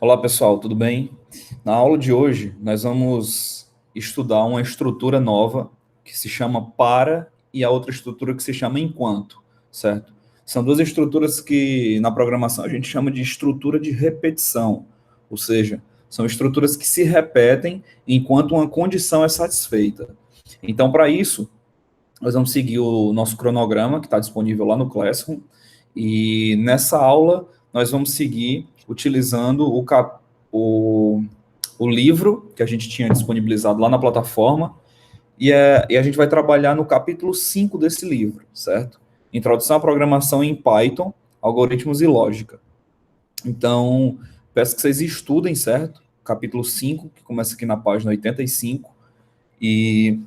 Olá pessoal, tudo bem? Na aula de hoje, nós vamos estudar uma estrutura nova que se chama para e a outra estrutura que se chama enquanto, certo? São duas estruturas que na programação a gente chama de estrutura de repetição, ou seja, são estruturas que se repetem enquanto uma condição é satisfeita. Então, para isso, nós vamos seguir o nosso cronograma que está disponível lá no Classroom e nessa aula nós vamos seguir utilizando o, o livro que a gente tinha disponibilizado lá na plataforma e a gente vai trabalhar no capítulo 5 desse livro, certo? Introdução à programação em Python, algoritmos e lógica. Então, peço que vocês estudem, certo? Capítulo 5, que começa aqui na página 85, e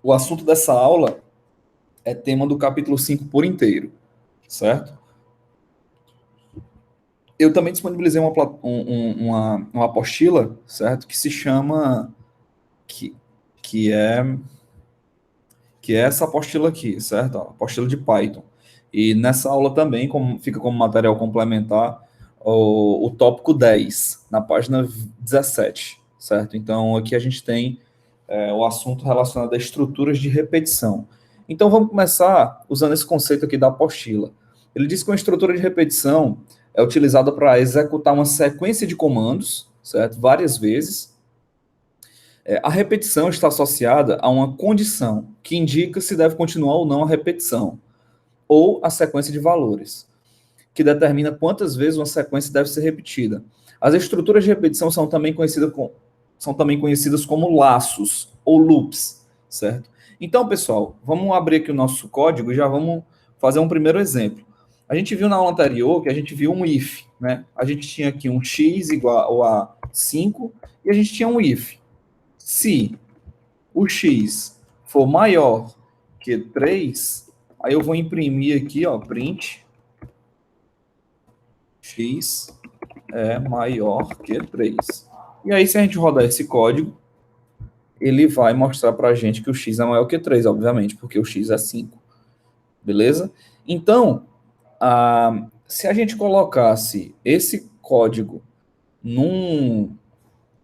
o assunto dessa aula é tema do capítulo 5 por inteiro, certo? Eu também disponibilizei uma apostila, certo? Que se chama, que, que é que é essa apostila aqui, certo? A apostila de Python. E nessa aula também fica como material complementar o tópico 10, na página 17, certo? Então aqui a gente tem o assunto relacionado a estruturas de repetição. Então vamos começar usando esse conceito aqui da apostila. Ele diz que uma estrutura de repetição é utilizada para executar uma sequência de comandos, certo? Várias vezes. A repetição está associada a uma condição que indica se deve continuar ou não a repetição, ou a sequência de valores, que determina quantas vezes uma sequência deve ser repetida. As estruturas de repetição são também conhecidas como laços ou loops, certo? Então, pessoal, vamos abrir aqui o nosso código e já vamos fazer um primeiro exemplo. A gente viu na aula anterior que a gente viu um if, né? A gente tinha aqui um x igual a 5 e a gente tinha um if. Se o x for maior que 3, aí eu vou imprimir aqui, ó, print x é maior que 3. E aí, se a gente rodar esse código, ele vai mostrar para a gente que o x é maior que 3, obviamente, porque o x é 5. Beleza? Então, se a gente colocasse esse código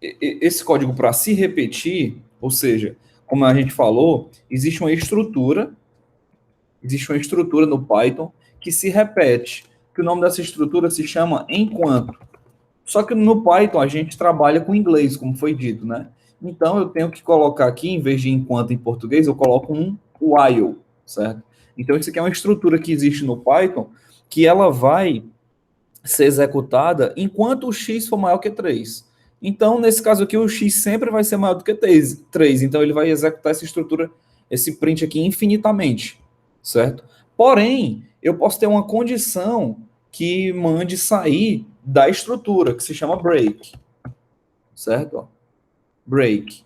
esse código para se repetir, ou seja, como a gente falou, existe uma estrutura no Python que se repete, que o nome dessa estrutura se chama enquanto. Só que no Python a gente trabalha com inglês, como foi dito, né? Então eu tenho que colocar aqui, em vez de enquanto em português, eu coloco um while, certo? Então isso aqui é uma estrutura que existe no Python, que ela vai ser executada enquanto o x for maior que 3. Então, nesse caso aqui, o x sempre vai ser maior do que 3. Então, ele vai executar essa estrutura, esse print aqui, infinitamente, certo? Porém, eu posso ter uma condição que mande sair da estrutura, que se chama break, certo? Break.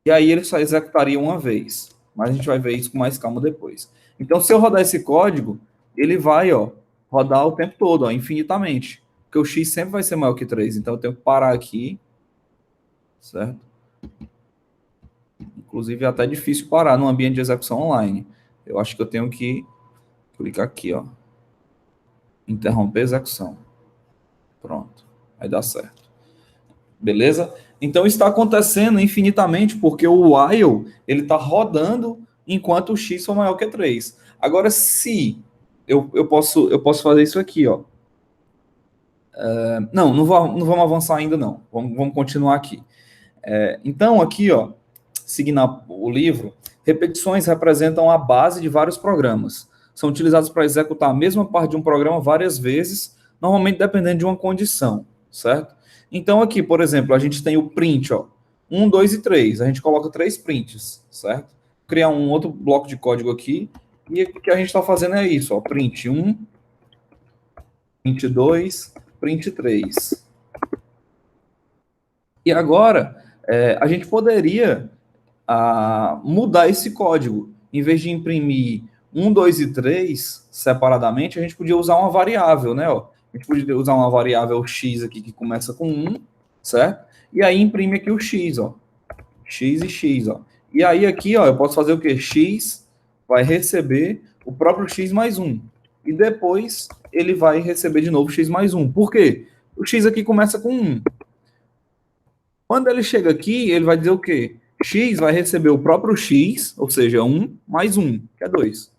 E aí, ele só executaria uma vez. Mas a gente vai ver isso com mais calma depois. Então, se eu rodar esse código, ele vai, ó, rodar o tempo todo, ó, infinitamente. Porque o x sempre vai ser maior que 3. Então eu tenho que parar aqui, certo? Inclusive é até difícil parar no ambiente de execução online. Eu acho que eu tenho que clicar aqui, ó. Interromper a execução. Pronto. Vai dar certo. Beleza? Então está acontecendo infinitamente, porque o while, ele está rodando enquanto o x for maior que 3. Agora, se eu posso fazer isso aqui, ó. Não vamos avançar ainda, não. Vamos continuar aqui. Então, aqui, ó, seguindo o livro, repetições representam a base de vários programas. São utilizados para executar a mesma parte de um programa várias vezes, normalmente dependendo de uma condição, certo? Então, aqui, por exemplo, a gente tem o print, ó, 1, 2 e 3. A gente coloca 3 prints, certo? Vou criar um outro bloco de código aqui, e o que a gente está fazendo é isso, ó, print 1, print 2, print 3. E agora, a gente poderia mudar esse código. Em vez de imprimir 1, 2 e 3 separadamente, a gente podia usar uma variável, né? Ó. A gente podia usar uma variável x aqui que começa com 1, certo? E aí imprime aqui o x, ó. X e x, ó. E aí aqui, ó, eu posso fazer o quê? X vai receber o próprio x mais 1. e depois ele vai receber de novo x mais 1. Por quê? O x aqui começa com 1. Quando ele chega aqui, ele vai dizer o quê? X vai receber o próprio x, ou seja, 1 mais 1, que é 2.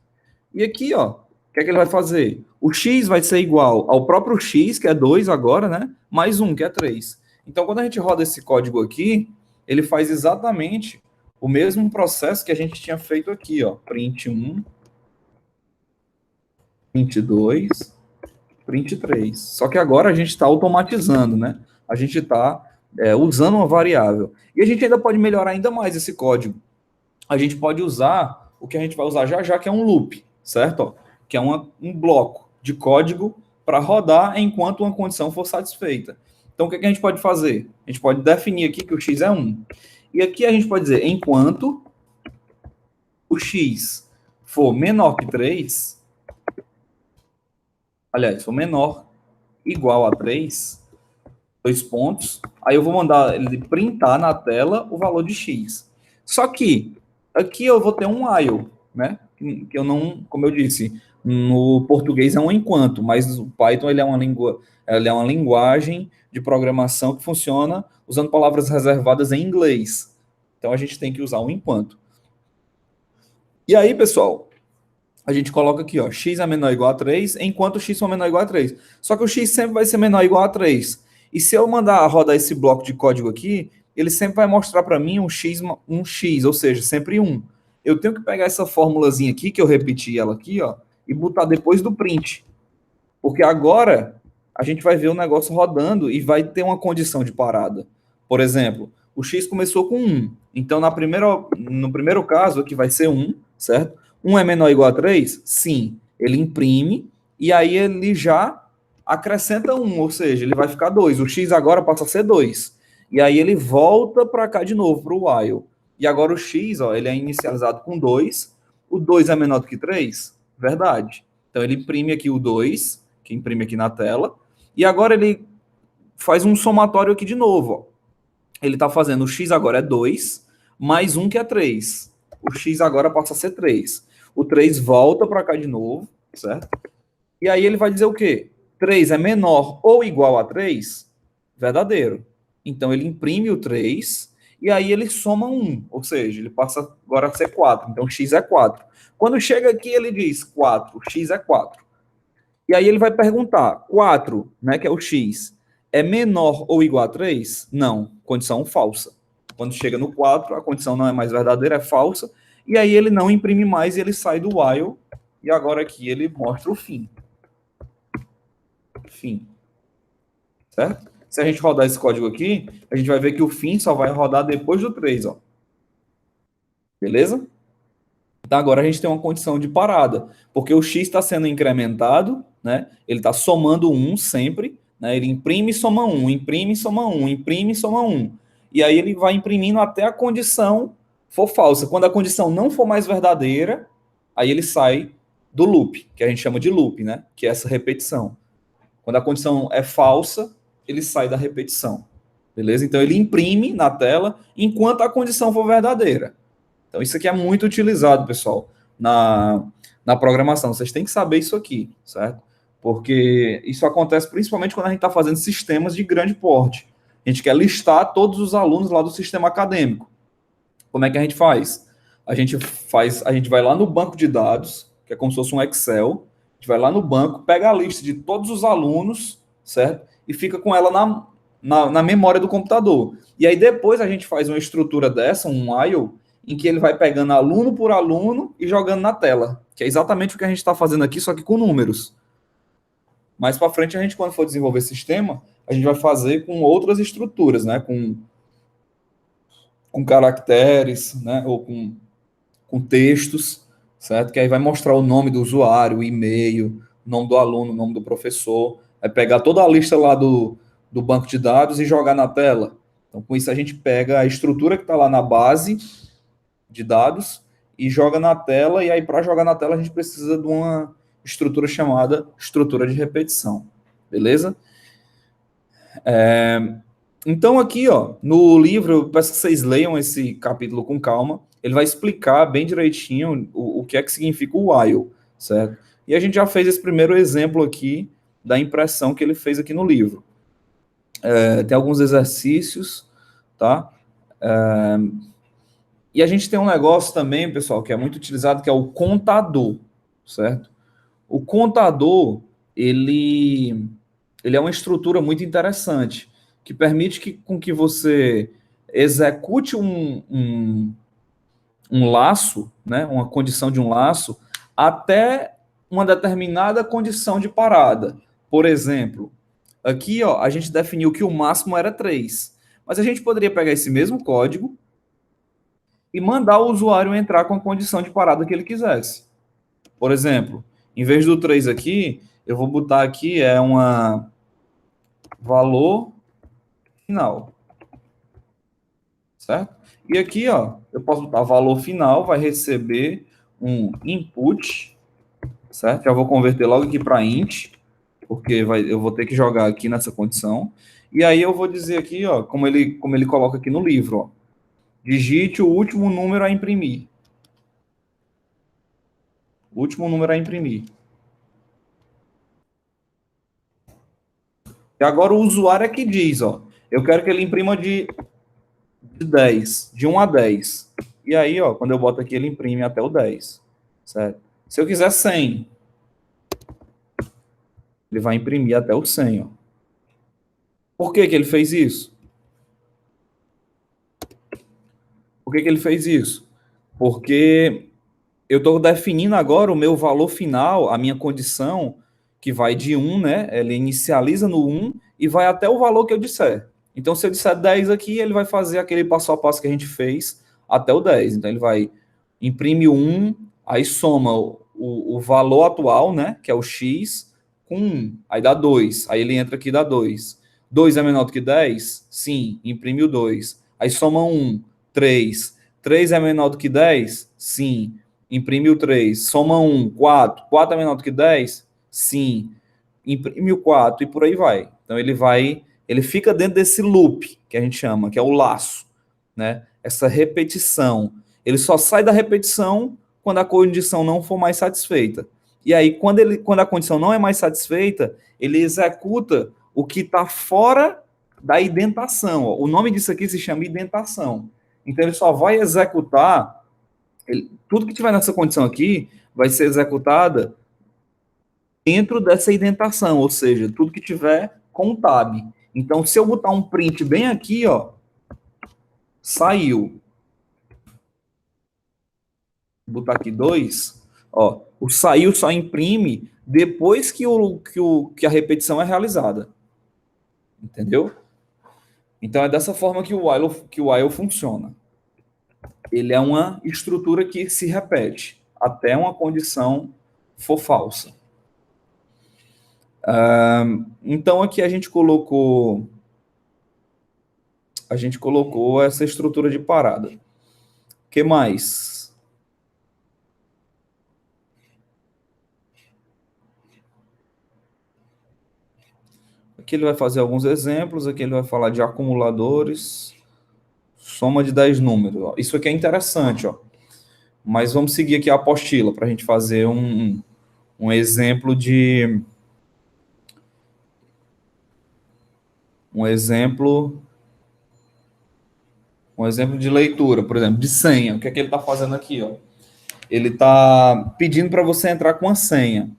E aqui, ó, o que é que ele vai fazer? O x vai ser igual ao próprio x, que é 2 agora, né? Mais 1, que é 3. Então, quando a gente roda esse código aqui, ele faz exatamente o mesmo processo que a gente tinha feito aqui, ó. Print 1, print 2, print 3. Só que agora a gente está automatizando, né? A gente está usando uma variável. E a gente ainda pode melhorar ainda mais esse código. A gente pode usar o que a gente vai usar já já, que é um loop, certo? Ó, que é um bloco de código para rodar enquanto uma condição for satisfeita. Então, o que a gente pode fazer? A gente pode definir aqui que o x é 1. E aqui a gente pode dizer, enquanto o x for menor que 3, aliás, for menor igual a 3, 2 pontos, aí eu vou mandar ele printar na tela o valor de x. Só que aqui eu vou ter um while, né? Que eu não, como eu disse, no português é um enquanto, mas o Python ele é uma linguagem de programação que funciona usando palavras reservadas em inglês. Então a gente tem que usar um enquanto. E aí, pessoal, a gente coloca aqui, ó, x é menor ou igual a 3, enquanto x for menor ou igual a 3. Só que o x sempre vai ser menor ou igual a 3. E se eu mandar rodar esse bloco de código aqui, ele sempre vai mostrar para mim um x, ou seja, sempre 1. Eu tenho que pegar essa formulazinha aqui, que eu repeti ela aqui, ó, e botar depois do print. Porque agora a gente vai ver o negócio rodando e vai ter uma condição de parada. Por exemplo, o x começou com 1. Então, no primeiro caso, aqui vai ser 1, certo? 1 é menor ou igual a 3? Sim. Ele imprime e aí ele já acrescenta 1, ou seja, ele vai ficar 2. O x agora passa a ser 2. E aí ele volta para cá de novo, para o while. E agora o x, ó, ele é inicializado com 2. O 2 é menor do que 3? Verdade. Então ele imprime aqui o 2, que imprime aqui na tela. E agora ele faz um somatório aqui de novo, ó. Ele está fazendo o x agora é 2, mais 1 que é 3. O x agora passa a ser 3. O 3 volta para cá de novo, certo? E aí ele vai dizer o quê? 3 é menor ou igual a 3? Verdadeiro. Então ele imprime o 3 e aí ele soma 1, ou seja, ele passa agora a ser 4. Então x é 4. Quando chega aqui ele diz 4, x é 4. E aí ele vai perguntar, 4, né, que é o x, é menor ou igual a 3? Não, condição falsa. Quando chega no 4, a condição não é mais verdadeira, é falsa, e aí ele não imprime mais e ele sai do while, e agora aqui ele mostra o fim. Fim. Certo? Se a gente rodar esse código aqui, a gente vai ver que o fim só vai rodar depois do 3, ó. Beleza? Então agora a gente tem uma condição de parada, porque o x está sendo incrementado, né? Ele está somando 1 sempre, né? Ele imprime e soma 1, imprime e soma 1, imprime e soma 1. E aí ele vai imprimindo até a condição for falsa. Quando a condição não for mais verdadeira, aí ele sai do loop, que a gente chama de loop, né? Que é essa repetição. Quando a condição é falsa, ele sai da repetição. Beleza? Então ele imprime na tela enquanto a condição for verdadeira. Então, isso aqui é muito utilizado, pessoal, na programação. Vocês têm que saber isso aqui, certo? Porque isso acontece principalmente quando a gente está fazendo sistemas de grande porte. A gente quer listar todos os alunos lá do sistema acadêmico. Como é que a gente faz? A gente vai lá no banco de dados, que é como se fosse um Excel. A gente vai lá no banco, pega a lista de todos os alunos, certo? E fica com ela na memória do computador. E aí depois a gente faz uma estrutura dessa, um while, em que ele vai pegando aluno por aluno e jogando na tela, que é exatamente o que a gente está fazendo aqui, só que com números. Mais para frente, a gente, quando for desenvolver sistema, a gente vai fazer com outras estruturas, né? Com caracteres, né? Ou com textos, certo? Que aí vai mostrar o nome do usuário, o e-mail, o nome do aluno, o nome do professor. Vai pegar toda a lista lá do banco de dados e jogar na tela. Então, com isso, a gente pega a estrutura que está lá na base de dados e joga na tela, e aí para jogar na tela a gente precisa de uma estrutura chamada estrutura de repetição, beleza? Então aqui, ó, no livro, eu peço que vocês leiam esse capítulo com calma, ele vai explicar bem direitinho o que é que significa o while, certo? E a gente já fez esse primeiro exemplo aqui da impressão que ele fez aqui no livro. Tem alguns exercícios, tá? E a gente tem um negócio também, pessoal, que é muito utilizado, que é o contador, certo? O contador, ele é uma estrutura muito interessante, que permite com que você execute um laço, né, uma condição de um laço, até uma determinada condição de parada. Por exemplo, aqui ó, a gente definiu que o máximo era 3, mas a gente poderia pegar esse mesmo código e mandar o usuário entrar com a condição de parada que ele quisesse. Por exemplo, em vez do 3 aqui, eu vou botar aqui uma valor final, certo? E aqui, ó, eu posso botar valor final, vai receber um input, certo? Já vou converter logo aqui para int, porque eu vou ter que jogar aqui nessa condição. E aí eu vou dizer aqui, ó, como ele coloca aqui no livro, ó, digite o último número a imprimir. O último número a imprimir. E agora o usuário é que diz, ó, eu quero que ele imprima de 10, de 1 a 10. E aí, ó, quando eu boto aqui, ele imprime até o 10, certo? Se eu quiser 100, ele vai imprimir até o 100, ó. Por que que ele fez isso? Por que que ele fez isso? Porque eu estou definindo agora o meu valor final, a minha condição, que vai de 1, né? Ele inicializa no 1 e vai até o valor que eu disser. Então, se eu disser 10 aqui, ele vai fazer aquele passo a passo que a gente fez até o 10. Então, ele vai imprimir o 1, aí soma o valor atual, né? Que é o x, com 1. Aí dá 2. Aí ele entra aqui e dá 2. 2 é menor do que 10? Sim, imprime o 2. Aí soma 1, 3. 3 é menor do que 10? Sim, imprime o 3. Soma 1, 4. 4 é menor do que 10? Sim, imprime o 4 e por aí vai. Então ele fica dentro desse loop que a gente chama, que é o laço, né? Essa repetição. Ele só sai da repetição quando a condição não for mais satisfeita. E aí, quando a condição não é mais satisfeita, ele executa o que está fora da indentação. Ó. O nome disso aqui se chama indentação. Então, ele só vai executar, tudo que tiver nessa condição aqui vai ser executada dentro dessa indentação, ou seja, tudo que tiver com o tab. Então, se eu botar um print bem aqui, ó, saiu. Vou botar aqui 2, ó, o saiu só imprime depois que a repetição é realizada. Entendeu? Então é dessa forma que o while funciona. Ele é uma estrutura que se repete até uma condição for falsa. Então aqui a gente colocou essa estrutura de parada. O que mais? Aqui ele vai fazer alguns exemplos, aqui ele vai falar de acumuladores, soma de 10 números. Ó. Isso aqui é interessante, ó. Mas vamos seguir aqui a apostila para a gente fazer um exemplo de... Um exemplo de leitura, por exemplo, de senha. O que é que ele está fazendo aqui? Ó? Ele está pedindo para você entrar com a senha,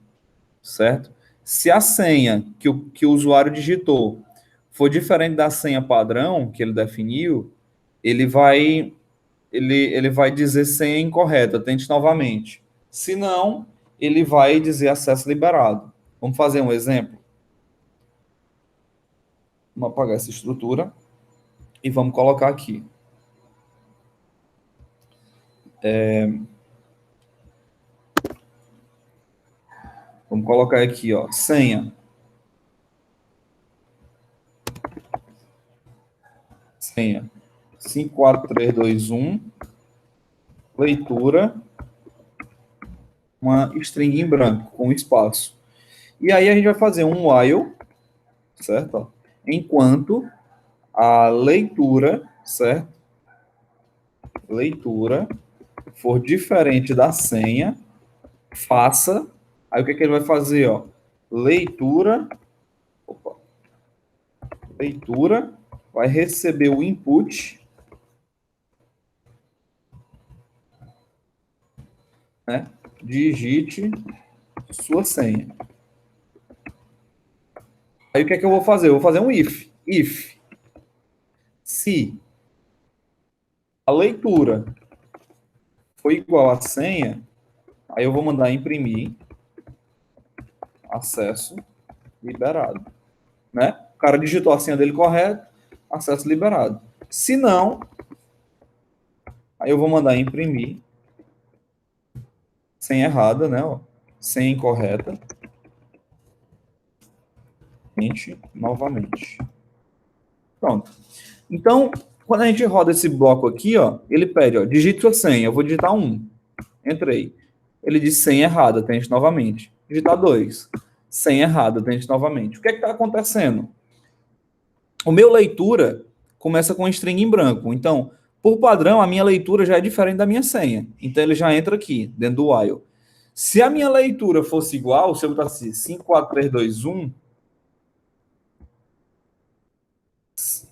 certo? Se a senha que o usuário digitou for diferente da senha padrão que ele definiu, ele vai dizer senha incorreta, tente novamente. Se não, ele vai dizer acesso liberado. Vamos fazer um exemplo? Vamos apagar essa estrutura e vamos colocar aqui. Vamos colocar aqui, ó, senha. Senha 54321, leitura, uma string em branco, com espaço. E aí a gente vai fazer um while, certo? Ó, enquanto a leitura, certo? Leitura for diferente da senha, faça Aí o que é que ele vai fazer, ó? Leitura, opa, leitura, vai receber o input, né? Digite sua senha. Aí o que é que eu vou fazer? Eu vou fazer um if. If, se a leitura for igual à senha, aí eu vou mandar imprimir, acesso liberado, né? O cara digitou a senha dele correto, acesso liberado. Se não, aí eu vou mandar imprimir, senha errada, né? Ó, senha incorreta, novamente. Pronto. Então, quando a gente roda esse bloco aqui, ó, ele pede, ó, digite sua senha. Eu vou digitar 1. Entrei. Ele diz senha errada, tente novamente. Digitar 2. Senha errada, tente novamente. O que é que está acontecendo? O meu leitura começa com um string em branco. Então, por padrão, a minha leitura já é diferente da minha senha. Então, ele já entra aqui, dentro do while. Se a minha leitura fosse igual, se eu botasse 54321,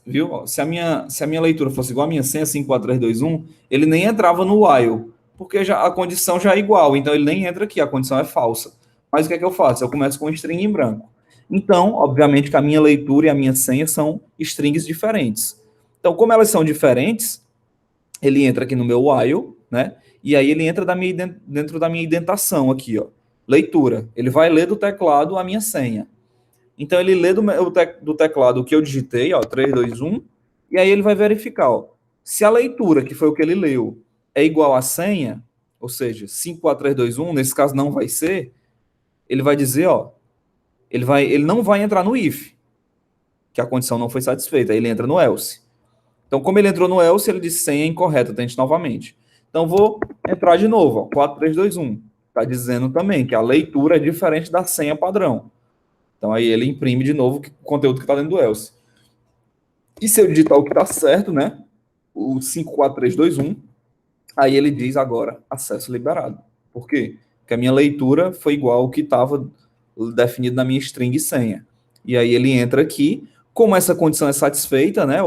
viu? Se a minha leitura fosse igual à minha senha 54321, ele nem entrava no while, porque já, a condição já é igual, então ele nem entra aqui, a condição é falsa. Mas o que é que eu faço? Eu começo com um string em branco. Então, obviamente que a minha leitura e a minha senha são strings diferentes. Então, como elas são diferentes, ele entra aqui no meu while, né? E aí ele entra dentro da minha indentação aqui, ó. Leitura. Ele vai ler do teclado a minha senha. Então ele lê do teclado o que eu digitei, ó, 3, 2, 1, e aí ele vai verificar, ó, se a leitura, que foi o que ele leu, é igual à senha, ou seja, 5, 4, 3, 2, 1, nesse caso não vai ser, ele vai dizer, ó, ele não vai entrar no if, que a condição não foi satisfeita, aí ele entra no else. Então, como ele entrou no else, ele diz senha incorreta, tente novamente. Então, vou entrar de novo, ó, 4, 3, 2, 1. Está dizendo também que a leitura é diferente da senha padrão. Então, aí ele imprime de novo o conteúdo que está dentro do else. E se eu digitar o que está certo, né? O 54321, aí ele diz agora acesso liberado. Por quê? Porque a minha leitura foi igual ao que estava definido na minha string senha. E aí ele entra aqui, como essa condição é satisfeita, né?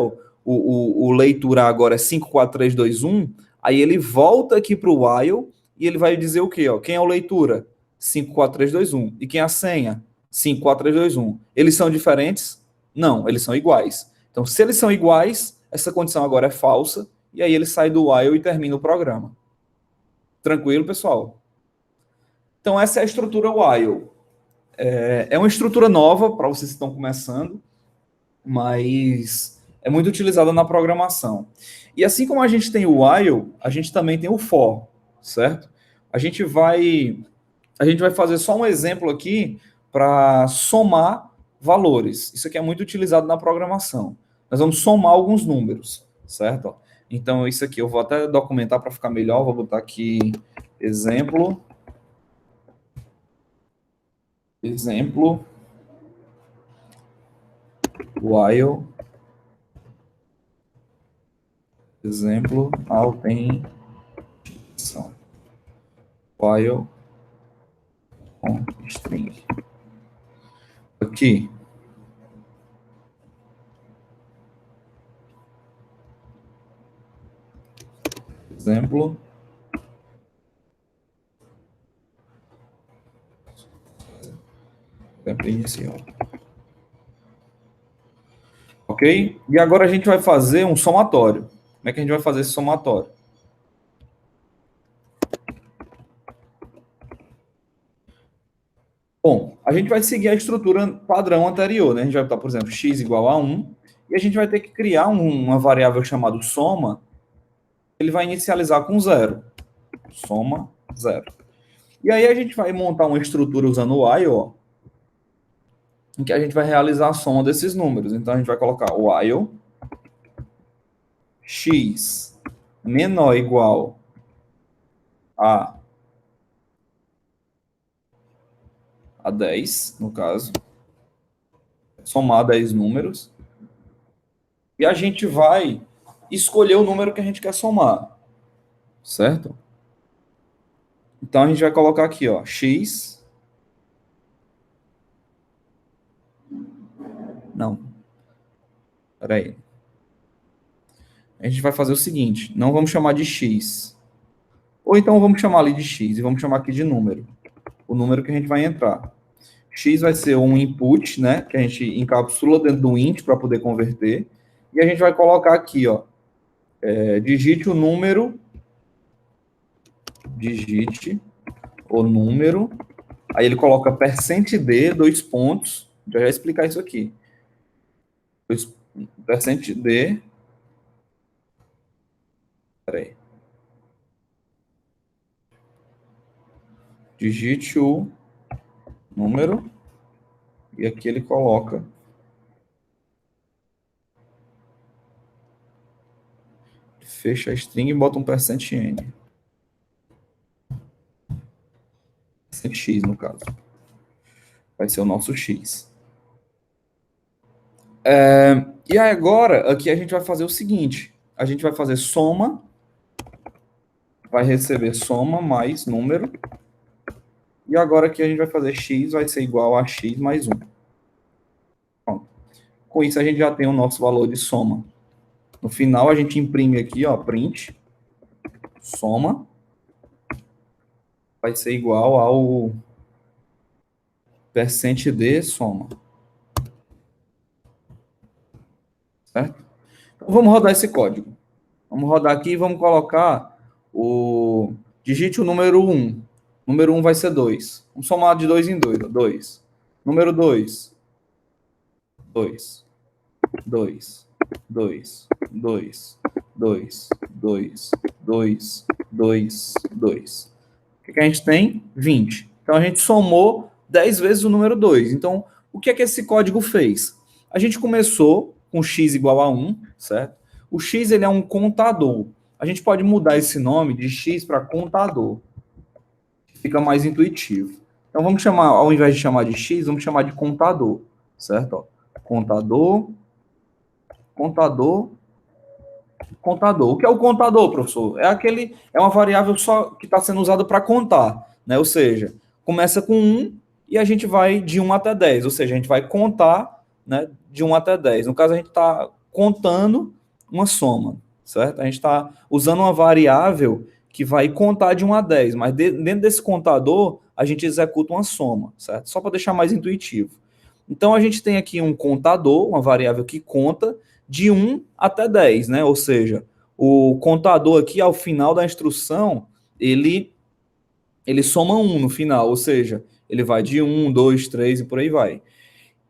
O leitura agora é 54321, aí ele volta aqui para o while e ele vai dizer o quê? Ó? Quem é o leitura? 54321. E quem é a senha? 54321. Eles são diferentes? Não, eles são iguais. Então, se eles são iguais, essa condição agora é falsa, e aí ele sai do while e termina o programa. Tranquilo, pessoal? Então, essa é a estrutura while. É uma estrutura nova para vocês que estão começando, mas é muito utilizada na programação. E assim como a gente tem o while, a gente também tem o for, certo? A gente vai fazer só um exemplo aqui para somar valores. Isso aqui é muito utilizado na programação. Nós vamos somar alguns números, certo? Então, isso aqui eu vou até documentar para ficar melhor. Vou botar aqui exemplo. Exemplo. While. Exemplo. Autenticação. While com string. Aqui. Exemplo. Exemplo inicial. Ok? E agora a gente vai fazer um somatório. Como é que a gente vai fazer esse somatório? Bom, a gente vai seguir a estrutura padrão anterior, né? A gente vai botar, por exemplo, x igual a 1, e a gente vai ter que criar uma variável chamada soma, ele vai inicializar com 0. Soma 0. E aí a gente vai montar uma estrutura usando o while, ó, em que a gente vai realizar a soma desses números. Então a gente vai colocar while x menor ou igual a 10, no caso, somar 10 números, e a gente vai escolher o número que a gente quer somar, certo? Então a gente vai colocar aqui, ó, x Não. Espera aí. A gente vai fazer o seguinte, não vamos chamar de x. Ou então vamos chamar ali de x e vamos chamar aqui de número. O número que a gente vai entrar. X vai ser um input, né, que a gente encapsula dentro do int para poder converter. E a gente vai colocar aqui, ó, digite o número, aí ele coloca %d, 2 pontos, já vai explicar isso aqui. %d, peraí. Digite o número, e aqui ele coloca fecha a string e bota um %n. %x, no caso. Vai ser o nosso x. E agora, aqui a gente vai fazer o seguinte. A gente vai fazer soma, vai receber soma mais número. E agora aqui a gente vai fazer x vai ser igual a x mais 1. Pronto. Com isso a gente já tem o nosso valor de soma. No final a gente imprime aqui, ó, print, soma, vai ser igual ao %d soma. Certo? Então vamos rodar esse código. Vamos rodar aqui e vamos colocar digite o número 1. Número 1 vai ser 2. Vamos somar de 2 em 2. 2. Número 2. 2. 2. 2. 2. 2. 2. 2. 2. 2. O que a gente tem? 20. Então a gente somou 10 vezes o número 2. Então, o que é que esse código fez? A gente começou com x igual a 1, certo? O x ele é um contador. A gente pode mudar esse nome de x para contador. Fica mais intuitivo. Então vamos chamar, ao invés de chamar de x, vamos chamar de contador, certo? Ó, contador. O que é o contador, professor? É uma variável só que está sendo usada para contar, né? Ou seja, começa com 1 e a gente vai de 1 até 10, ou seja, a gente vai contar, né, de 1 até 10. No caso, a gente está contando uma soma, certo? A gente está usando uma variável que vai contar de 1 a 10, mas dentro desse contador, a gente executa uma soma, certo? Só para deixar mais intuitivo. Então, a gente tem aqui um contador, uma variável que conta de 1 até 10, né? Ou seja, o contador aqui, ao final da instrução, ele soma 1 no final, ou seja, ele vai de 1, 2, 3 e por aí vai.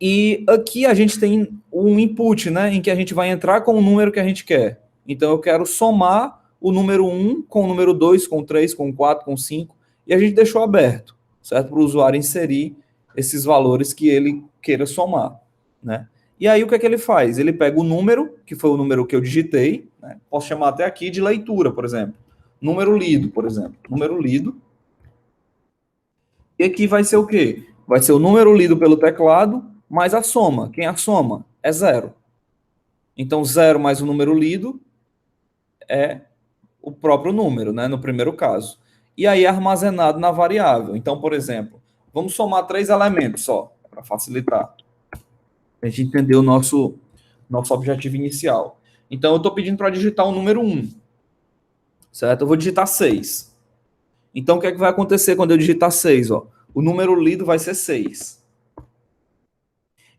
E aqui a gente tem um input, né, em que a gente vai entrar com o número que a gente quer. Então, eu quero somar o número 1 com o número 2, com o 3, com o 4, com o 5, e a gente deixou aberto, certo? Para o usuário inserir esses valores que ele queira somar, né? E aí, o que é que ele faz? Ele pega o número, que foi o número que eu digitei, né? Posso chamar até aqui de leitura, por exemplo. Número lido, por exemplo. Número lido. E aqui vai ser o quê? Vai ser o número lido pelo teclado, mais a soma. Quem é a soma? É 0. Então, 0 mais o número lido é o próprio número, né? No primeiro caso. E aí, é armazenado na variável. Então, por exemplo, vamos somar 3 elementos só, para facilitar. A gente entender o nosso objetivo inicial. Então, eu estou pedindo para digitar o número 1. Certo? Eu vou digitar 6. Então, o que é que vai acontecer quando eu digitar 6? Ó? O número lido vai ser 6.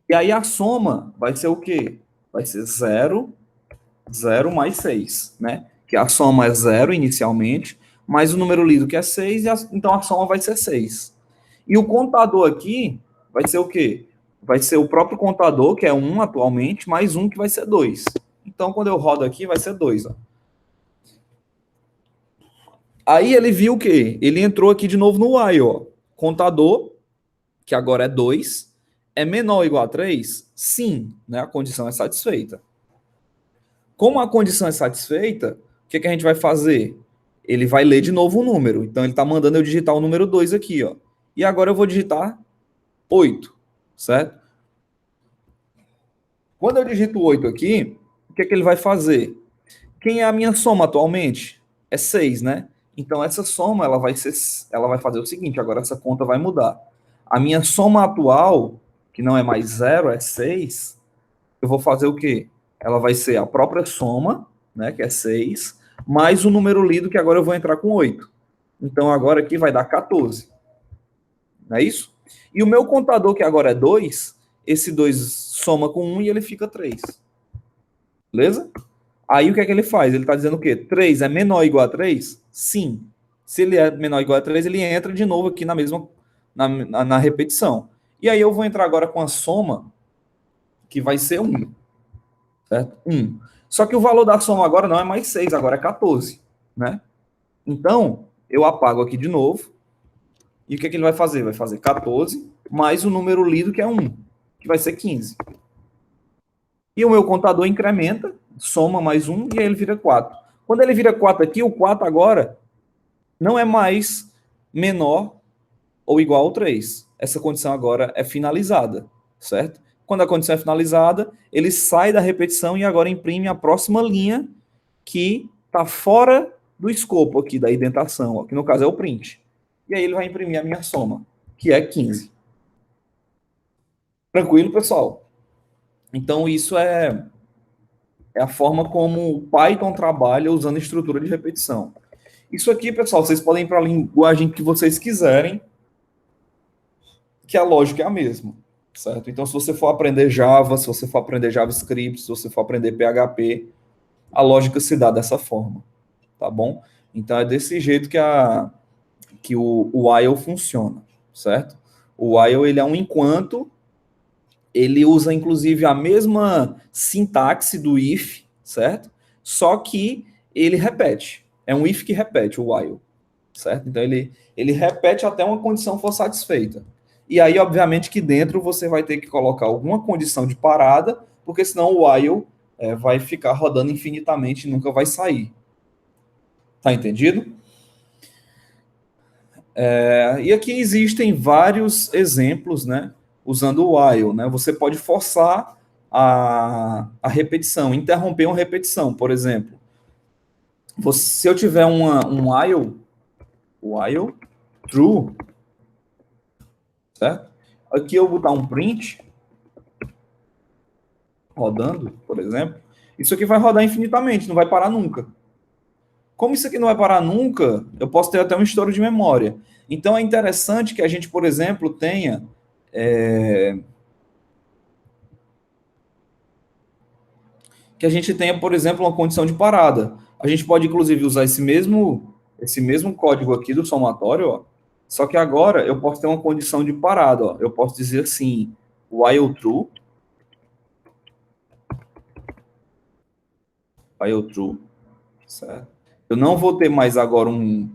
E aí, a soma vai ser o quê? Vai ser 0, 0 mais 6, né? Que a soma é 0 inicialmente, mais o número lido que é 6, então a soma vai ser 6. E o contador aqui vai ser o quê? Vai ser o próprio contador, que é 1 atualmente, mais 1 que vai ser 2. Então, quando eu rodo aqui, vai ser 2. Ó. Aí ele viu o quê? Ele entrou aqui de novo no while. Ó. Contador, que agora é 2, é menor ou igual a 3? Sim, né? A condição é satisfeita. Como a condição é satisfeita, o que a gente vai fazer? Ele vai ler de novo o número. Então, ele está mandando eu digitar o número 2 aqui. Ó. E agora eu vou digitar 8, certo? Quando eu digito 8 aqui, o que ele vai fazer? Quem é a minha soma atualmente? É 6, né? Então, essa soma ela vai fazer o seguinte, agora essa conta vai mudar. A minha soma atual, que não é mais 0, é 6, eu vou fazer o quê? Ela vai ser a própria soma, né, que é 6, mais o número lido, que agora eu vou entrar com 8. Então, agora aqui vai dar 14. Não é isso? E o meu contador, que agora é 2, esse 2 soma com 1 e ele fica 3. Beleza? Aí o que é que ele faz? Ele está dizendo o quê? 3 é menor ou igual a 3? Sim. Se ele é menor ou igual a 3, ele entra de novo aqui na mesma na repetição. E aí eu vou entrar agora com a soma, que vai ser 1. Certo? 1. Só que o valor da soma agora não é mais 6, agora é 14. Né? Então, eu apago aqui de novo. E o que é que ele vai fazer? Vai fazer 14 mais o número lido, que é 1, que vai ser 15. E o meu contador incrementa, soma mais 1, e aí ele vira 4. Quando ele vira 4 aqui, o 4 agora não é mais menor ou igual ao 3. Essa condição agora é finalizada, certo? Quando a condição é finalizada, ele sai da repetição e agora imprime a próxima linha que está fora do escopo aqui da indentação, ó, que no caso é o print. E aí ele vai imprimir a minha soma, que é 15. Tranquilo, pessoal? Então isso é a forma como o Python trabalha usando estrutura de repetição. Isso aqui, pessoal, vocês podem ir para a linguagem que vocês quiserem, que a lógica é a mesma, certo? Então, se você for aprender Java, se você for aprender JavaScript, se você for aprender PHP, a lógica se dá dessa forma, tá bom? Então, é desse jeito que o while funciona, certo? O while, ele é um enquanto, ele usa, inclusive, a mesma sintaxe do if, certo? Só que ele repete. É um if que repete, o while, certo? Então, ele repete até uma condição for satisfeita. E aí, obviamente, que dentro você vai ter que colocar alguma condição de parada, porque senão o while vai ficar rodando infinitamente e nunca vai sair. Tá entendido? E aqui existem vários exemplos, né? Usando o while, né? Você pode forçar a repetição, interromper uma repetição, por exemplo. Se eu tiver um while true, certo? Aqui eu vou botar um print rodando, por exemplo. Isso aqui vai rodar infinitamente, não vai parar nunca. Como isso aqui não vai parar nunca, eu posso ter até um estouro de memória. Então é interessante que a gente, por exemplo, tenha por exemplo, uma condição de parada. A gente pode, inclusive, usar esse mesmo código aqui do somatório, ó, só que agora eu posso ter uma condição de parada. Ó. Eu posso dizer assim, while true, certo? Eu não vou ter mais agora um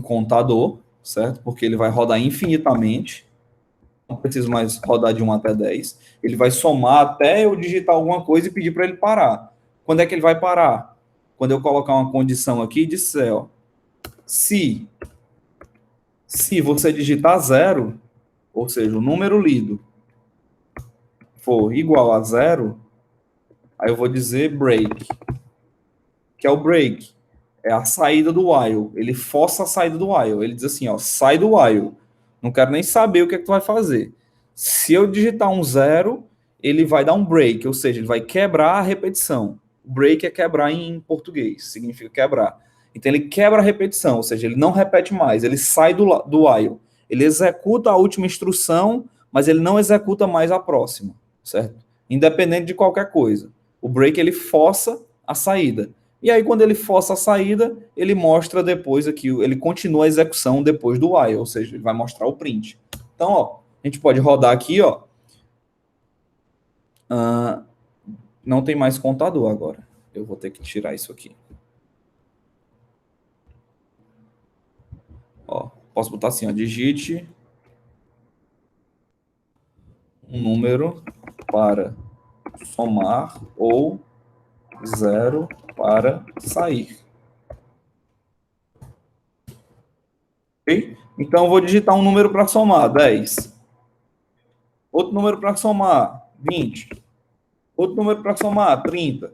contador, certo? Porque ele vai rodar infinitamente. Não preciso mais rodar de 1 até 10. Ele vai somar até eu digitar alguma coisa e pedir para ele parar. Quando é que ele vai parar? Quando eu colocar uma condição aqui e disser, ó, se você digitar 0, ou seja, o número lido for igual a 0, aí eu vou dizer break, que é o break, é a saída do while. Ele força a saída do while. Ele diz assim, ó, sai do while. Não quero nem saber o que é que tu vai fazer. Se eu digitar um 0, ele vai dar um break, ou seja, ele vai quebrar a repetição. Break é quebrar em português, significa quebrar. Então ele quebra a repetição, ou seja, ele não repete mais, ele sai do while. Ele executa a última instrução, mas ele não executa mais a próxima, certo? Independente de qualquer coisa. O break ele força a saída. E aí, quando ele força a saída, ele mostra depois aqui, ele continua a execução depois do while, ou seja, ele vai mostrar o print. Então, ó, a gente pode rodar aqui, ó. Não tem mais contador agora. Eu vou ter que tirar isso aqui. Ó, posso botar assim, ó, digite um número para somar ou 0 para sair. Ok? Então, eu vou digitar um número para somar, 10. Outro número para somar, 20. Outro número para somar, 30.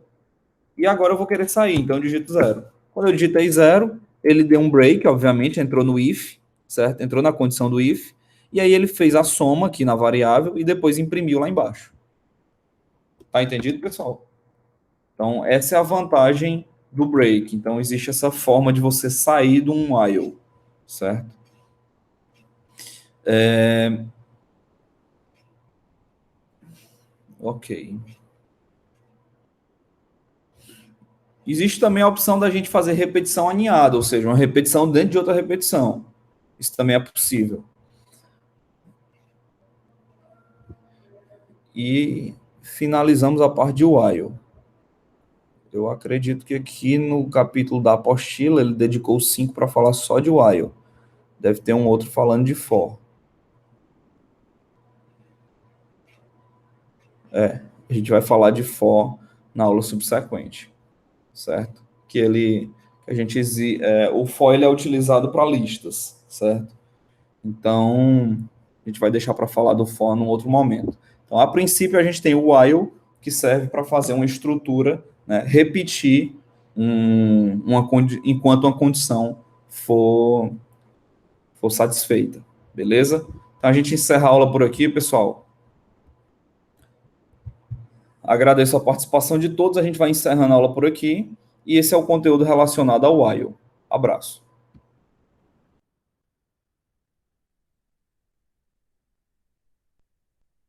E agora eu vou querer sair, então eu digito 0. Quando eu digitei 0, ele deu um break, obviamente, entrou no if, certo? Entrou na condição do if, e aí ele fez a soma aqui na variável e depois imprimiu lá embaixo. Tá entendido, pessoal? Então, essa é a vantagem do break. Então, existe essa forma de você sair de um while, certo? Ok. Existe também a opção da gente fazer repetição aninhada, ou seja, uma repetição dentro de outra repetição. Isso também é possível. E finalizamos a parte de while. Eu acredito que aqui no capítulo da apostila ele dedicou 5 para falar só de while. Deve ter um outro falando de for. A gente vai falar de for na aula subsequente, certo? Que a gente o for ele é utilizado para listas, certo? Então a gente vai deixar para falar do for num outro momento. Então, a princípio a gente tem o while que serve para fazer uma estrutura, né, repetir enquanto uma condição for satisfeita, beleza? Então a gente encerra a aula por aqui, pessoal. Agradeço a participação de todos, a gente vai encerrando a aula por aqui, e esse é o conteúdo relacionado ao while. Abraço.